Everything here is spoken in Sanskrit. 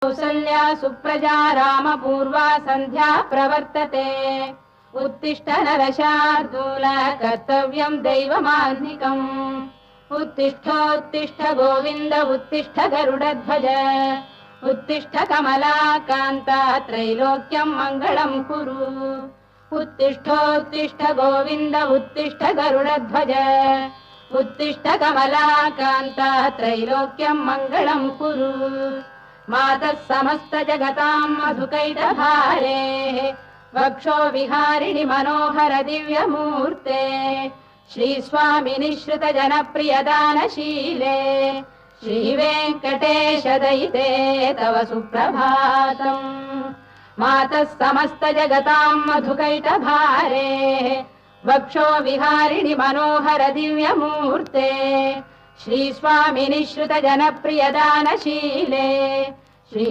कौसल्या सुप्रजा रामपूर्वा सन्ध्या प्रवर्तते उत्तिष्ठ नरशार्दूल कर्तव्यं दैवमान्निकम् उत्तिष्ठोत्तिष्ठ गोविन्द उत्तिष्ठ गरुडध्वज उत्तिष्ठ कमलाकान्ता त्रैलोक्यं मङ्गलं कुरु उत्तिष्ठोत्तिष्ठ गोविन्द उत्तिष्ठ गरुडध्वज उत्तिष्ठ कमलाकान्ता त्रैलोक्यं मङ्गलं कुरु मातः समस्त जगतां मधुकैटभारे वक्षो विहारिणि मनोहर दिव्यमूर्ते श्रीस्वामिनि श्रुत जनप्रियदानशीले श्रीवेङ्कटेश दयिते तव सुप्रभातम् मातः समस्त जगतां मधुकैटभारे वक्षो विहारिणि मनोहर दिव्यमूर्ते श्रीस्वामिनि श्रुत जनप्रियदानशीले श्री